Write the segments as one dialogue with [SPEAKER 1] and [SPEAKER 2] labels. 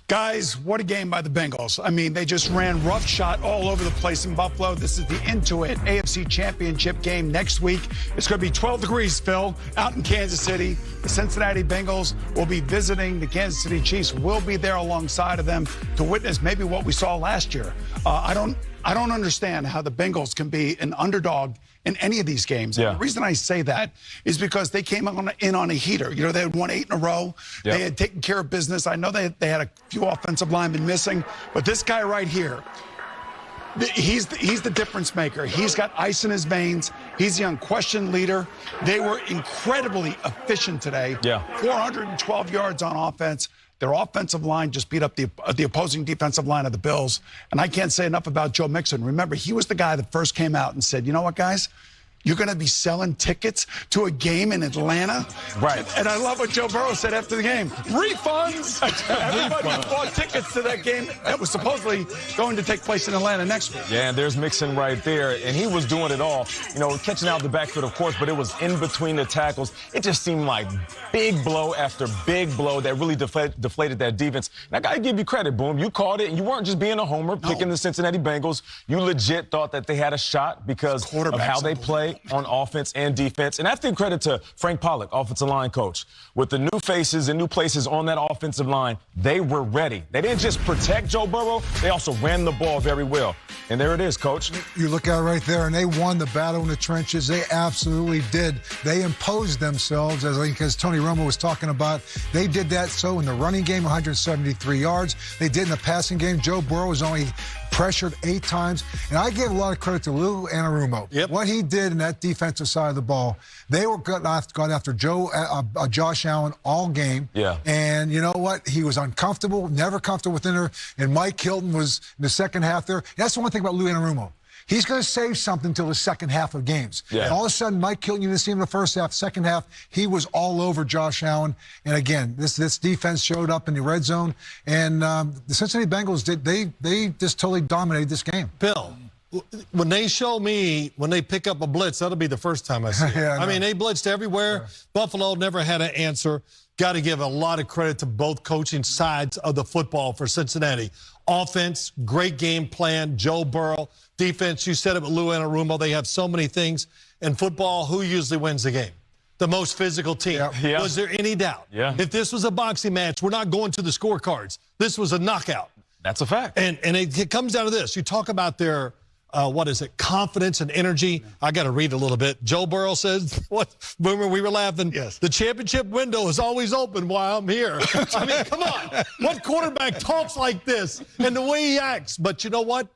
[SPEAKER 1] Guys, what a game by the Bengals. I mean, they just ran roughshod all over the place in Buffalo. This is the Intuit AFC Championship game next week. It's going to be 12 degrees, Phil, out in Kansas City. The Cincinnati Bengals will be visiting the Kansas City Chiefs. We'll be there alongside of them to witness maybe what we saw last year. I don't understand how the Bengals can be an underdog in any of these games.
[SPEAKER 2] Yeah.
[SPEAKER 1] And the reason I say that is because they came in on a heater. You know, they had won 8 in a row.
[SPEAKER 2] Yep. They
[SPEAKER 1] had taken care of business. I know they had a few offensive linemen missing, but this guy right here, he's the difference maker. He's got ice in his veins. He's the unquestioned leader. They were incredibly efficient today.
[SPEAKER 2] Yeah.
[SPEAKER 1] 412 yards on offense. Their offensive line just beat up the opposing defensive line of the Bills. And I can't say enough about Joe Mixon. Remember, he was the guy that first came out and said, you know what, guys? You're going to be selling tickets to a game in Atlanta?
[SPEAKER 2] Right.
[SPEAKER 1] And I love what Joe Burrow said after the game. Refunds! Everybody bought tickets to that game that was supposedly going to take place in Atlanta next week.
[SPEAKER 2] Yeah, and there's Mixon right there, and he was doing it all. You know, catching out the backfield, of course, but it was in between the tackles. It just seemed like big blow after big blow that really deflated that defense. And I got to give you credit, Boom. You called it, and you weren't just being a homer, picking the Cincinnati Bengals. You legit thought that they had a shot because of how they play on offense and defense. And I think credit to Frank Pollock, offensive line coach. With the new faces and new places on that offensive line, they were ready. They didn't just protect Joe Burrow, they also ran the ball very well. And there it is, Coach.
[SPEAKER 3] You look at it right there, and they won the battle in the trenches. They absolutely did. They imposed themselves, as Tony Romo was talking about. They did that so in the running game, 173 yards. They did in the passing game. Joe Burrow was only pressured 8 times. And I give a lot of credit to Lou Anarumo.
[SPEAKER 4] Yep.
[SPEAKER 3] What he did in that defensive side of the ball, they were got after Josh Allen all game.
[SPEAKER 2] Yeah.
[SPEAKER 3] And you know what? He was uncomfortable, never comfortable within her. And Mike Hilton was in the second half there. That's the one thing about Lou Anarumo. He's going to save something until the second half of games.
[SPEAKER 2] Yeah.
[SPEAKER 3] And all of a sudden, Mike Hilton, you didn't see him in the first half. Second half, he was all over Josh Allen. And again, this defense showed up in the red zone. And the Cincinnati Bengals, they just totally dominated this game.
[SPEAKER 4] Bill, when they show me, when they pick up a blitz, that'll be the first time I see it.
[SPEAKER 3] Yeah,
[SPEAKER 4] I mean, they blitzed everywhere.
[SPEAKER 3] Yeah.
[SPEAKER 4] Buffalo never had an answer. Got to give a lot of credit to both coaching sides of the football for Cincinnati. Offense, great game plan, Joe Burrow. Defense, you said it with Lou Anarumo. They have so many things. In football, who usually wins the game? The most physical team.
[SPEAKER 2] Yeah.
[SPEAKER 4] Was there any doubt?
[SPEAKER 2] Yeah.
[SPEAKER 4] If this was a boxing match, we're not going to the scorecards. This was a knockout.
[SPEAKER 2] That's a fact.
[SPEAKER 4] And it comes down to this. You talk about their, confidence and energy. I got to read a little bit. Joe Burrow says, remember we were laughing?
[SPEAKER 1] Yes.
[SPEAKER 4] The championship window is always open while I'm here. I mean, come on. What quarterback talks like this and the way he acts? But you know what?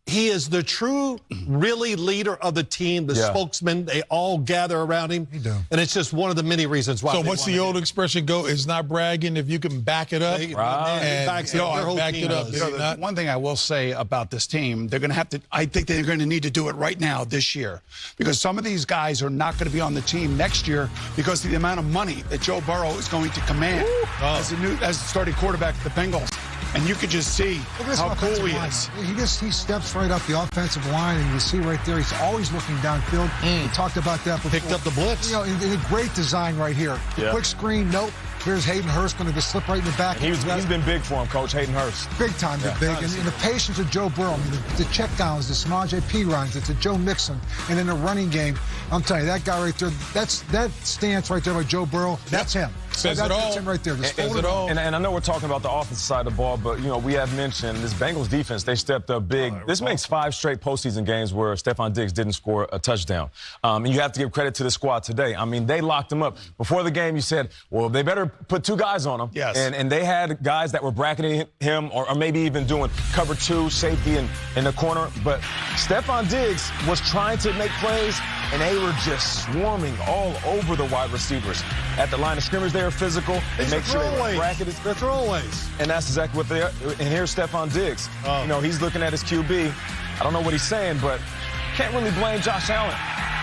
[SPEAKER 4] He is the true, really leader of the team, the spokesman. They all gather around him.
[SPEAKER 3] They do.
[SPEAKER 4] And it's just one of the many reasons why.
[SPEAKER 5] So what's the old expression go? It's not bragging if you can back it up.
[SPEAKER 4] Back
[SPEAKER 5] it up.
[SPEAKER 1] You know, one thing I will say about this team, they're going to have to, I think they're going to need to do it right now this year, because some of these guys are not going to be on the team next year because of the amount of money that Joe Burrow is going to command as the starting quarterback for the Bengals. And you could just see how cool he is.
[SPEAKER 3] He steps right up the offensive line, and you see right there, he's always looking downfield. We talked about that before.
[SPEAKER 4] Picked up the blitz.
[SPEAKER 3] You know, in a great design right here. The quick screen, nope. Here's Hayden Hurst going to just slip right in the back.
[SPEAKER 2] He's been big for him, Coach Hayden Hurst.
[SPEAKER 3] Big time, big. And the patience of Joe Burrow, I mean, the checkdowns, the Samaje P runs, it's a Joe Mixon, and in the running game, I'm telling you, that guy right there, that stance right there by Joe Burrow, that's him.
[SPEAKER 5] Says it all.
[SPEAKER 3] That's him right there.
[SPEAKER 5] Says it all.
[SPEAKER 2] And I know we're talking about the offensive side of the ball, but, you know, we have mentioned this Bengals defense. They stepped up big. This makes 5 straight postseason games where Stephon Diggs didn't score a touchdown. And you have to give credit to the squad today. I mean, they locked him up. Before the game, you said, well, they better put 2 guys on him.
[SPEAKER 1] Yes.
[SPEAKER 2] And they had guys that were bracketing him or maybe even doing cover 2, safety in the corner. But Stephon Diggs was trying to make plays, and they were just swarming all over the wide receivers. At the line of scrimmage, they were physical. They make sure they were bracketed.
[SPEAKER 4] They're throwaways.
[SPEAKER 2] And that's exactly what they are. And here's Stephon Diggs. You know, he's looking at his QB. I don't know what he's saying, but can't really blame Josh Allen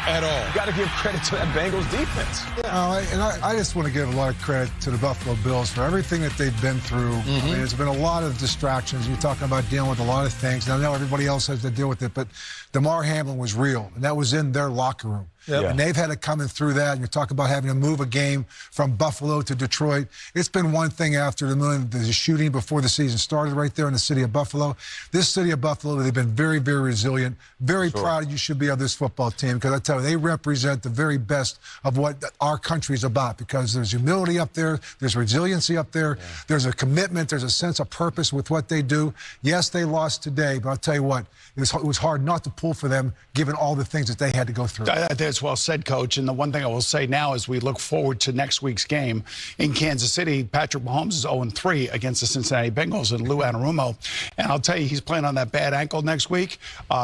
[SPEAKER 5] at all.
[SPEAKER 2] You got to give credit to that Bengals defense.
[SPEAKER 3] I just want to give a lot of credit to the Buffalo Bills for everything that they've been through. I mean, there's been a lot of distractions. You're talking about dealing with a lot of things. And I know everybody else has to deal with it, but DeMar Hamlin was real, and that was in their locker room.
[SPEAKER 4] Yep.
[SPEAKER 3] And they've had it coming through that. And you're talking about having to move a game from Buffalo to Detroit. It's been one thing after the shooting before the season started right there in the city of Buffalo. This city of Buffalo, they've been very, very resilient. Very proud you should be of this football team, because I tell you, they represent the very best of what our country is about, because there's humility up there, there's resiliency up there, there's a commitment, there's a sense of purpose with what they do. Yes, they lost today, but I'll tell you what, it was hard not to pull for them given all the things that they had to go through.
[SPEAKER 1] I think it's well said, Coach. And the one thing I will say now as we look forward to next week's game in Kansas City, Patrick Mahomes is 0-3 against the Cincinnati Bengals and Lou Anarumo. And I'll tell you, he's playing on that bad ankle next week.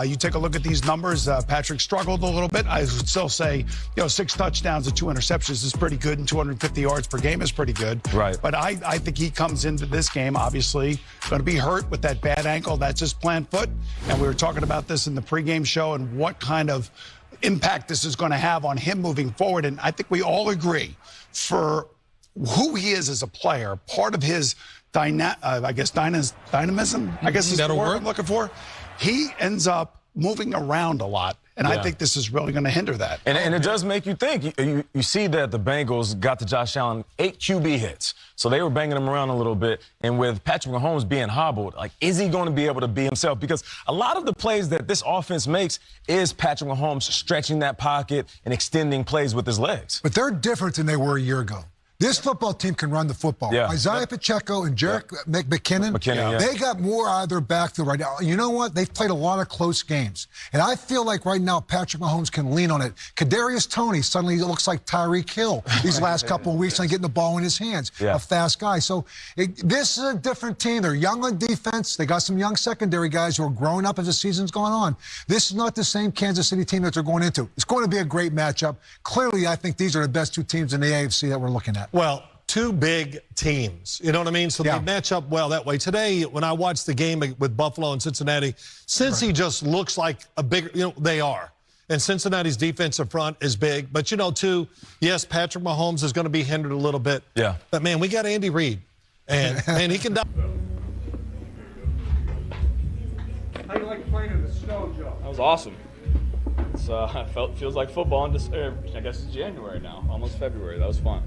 [SPEAKER 1] You take a look at these numbers. Patrick struggled a little bit. I would still say, 6 touchdowns and 2 interceptions is pretty good, and 250 yards per game is pretty good.
[SPEAKER 2] Right.
[SPEAKER 1] But I think he comes into this game, obviously, going to be hurt with that bad ankle. That's his plant foot. And we were talking about this in the pregame show and what kind of impact this is going to have on him moving forward. And I think we all agree, for who he is as a player, part of his dynamism, I guess is the word I'm looking for. He ends up moving around a lot. And I think this is really going to hinder that.
[SPEAKER 2] And it does make you think. You see that the Bengals got to Josh Allen 8 QB hits. So they were banging him around a little bit. And with Patrick Mahomes being hobbled, is he going to be able to be himself? Because a lot of the plays that this offense makes is Patrick Mahomes stretching that pocket and extending plays with his legs.
[SPEAKER 3] But they're different than they were a year ago. This football team can run the football. Isaiah Pacheco and Jerick McKinnon, they got more out of their backfield right now. You know what? They've played a lot of close games. And I feel like right now Patrick Mahomes can lean on it. Kadarius Toney suddenly looks like Tyreek Hill these last couple of weeks and getting the ball in his hands. A fast guy. So this is a different team. They're young on defense. They got some young secondary guys who are growing up as the season's going on. This is not the same Kansas City team that they're going into. It's going to be a great matchup. Clearly, I think these are the best 2 teams in the AFC that we're looking at.
[SPEAKER 4] Well, 2 big teams, you know what I mean? So they match up well that way. Today, when I watched the game with Buffalo and Cincinnati, Cincy just looks like a bigger, they are. And Cincinnati's defensive front is big. But, too, yes, Patrick Mahomes is going to be hindered a little bit. Yeah. But, man, we got Andy Reid. And he can...
[SPEAKER 6] How do you like playing in the snow, Joe?
[SPEAKER 7] That was awesome. It's feels like football in I guess it's January now, almost February. That was fun.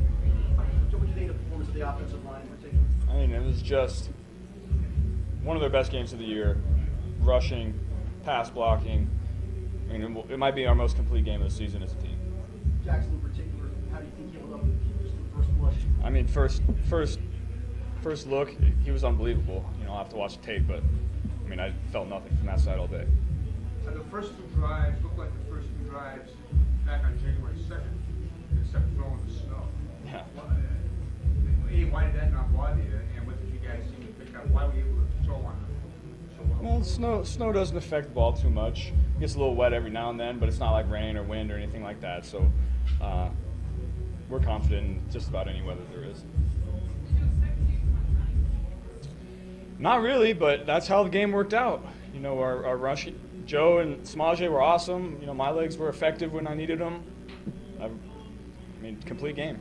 [SPEAKER 6] What did you think of the performance of the offensive line in particular?
[SPEAKER 7] I mean, it was just one of their best games of the year. Rushing, pass blocking. I mean, it might be our most complete game of the season as a team.
[SPEAKER 6] Jackson in particular, how do you think he held up just the first blush?
[SPEAKER 7] I mean, first look, he was unbelievable. I'll have to watch the tape, but I mean, I felt nothing from that side all day.
[SPEAKER 6] And the first 2 drives looked like the first 2 drives back on January 2nd, except throwing the snow.
[SPEAKER 7] Yeah.
[SPEAKER 6] Why did that not bother you? And what did you guys seem to pick up? Why were you able to throw on them?
[SPEAKER 7] Well, snow doesn't affect the ball too much. It gets a little wet every now and then, but it's not like rain or wind or anything like that. So we're confident in just about any weather there is. Not really, but that's how the game worked out. Our rush, Joe and Samaje were awesome. My legs were effective when I needed them. I mean, complete game.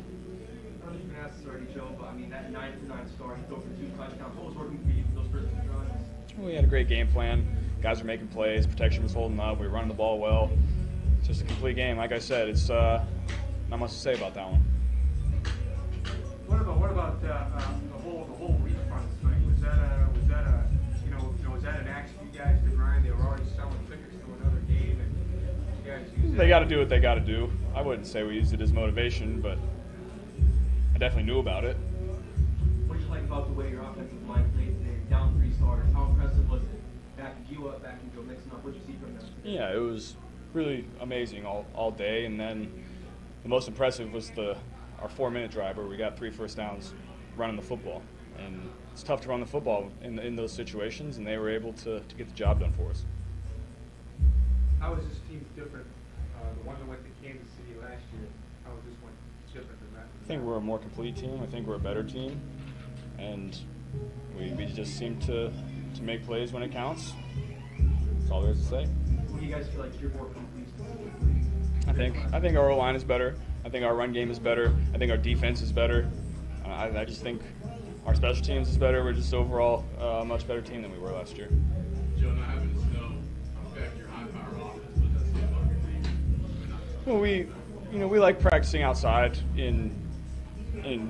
[SPEAKER 6] I don't know if you've been asked this already, Joe, but I mean, that 9-for-9 start, he threw for 2 touchdowns. What was working for you those first 2 drives?
[SPEAKER 7] We had a great game plan. Guys were making plays. Protection was holding up. We were running the ball well. It's just a complete game. Like I said, it's not much to say about that one.
[SPEAKER 6] What about the whole reach front thing? Was that an axe for you guys to grind? They were already selling tickets to another game, and you guys used
[SPEAKER 7] They got to do what they got to do. I wouldn't say we used it as motivation, but I definitely knew about it.
[SPEAKER 6] What did you like about the way your offensive line played today? Down 3 starters. How impressive was it? Backing you up, backing Joe Mixon up. What did you see from them?
[SPEAKER 7] Yeah, it was really amazing all day, and then the most impressive was our 4-minute drive where we got 3 first downs running the football. And it's tough to run the football in those situations, and they were able to get the job done for us.
[SPEAKER 6] How is this team different? The one that went to Kansas City last year, how is this one different than that?
[SPEAKER 7] I think we're a more complete team. I think we're a better team. And we just seem to make plays when it counts. That's all there is to say.
[SPEAKER 6] What do you guys feel like you're more complete specifically?
[SPEAKER 7] I think our O-line is better. I think our run game is better. I think our defense is better. I just think our special teams is better. We're just overall a much better team than we were last year.
[SPEAKER 8] Joe, not having snow affect your high-power offense? What does that say about your team?
[SPEAKER 7] Well, we like practicing outside in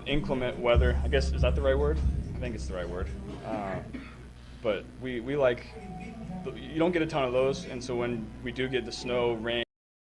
[SPEAKER 7] inclement weather. I guess, is that the right word? I think it's the right word. But we like, you don't get a ton of those, and so when we do get the snow, rain,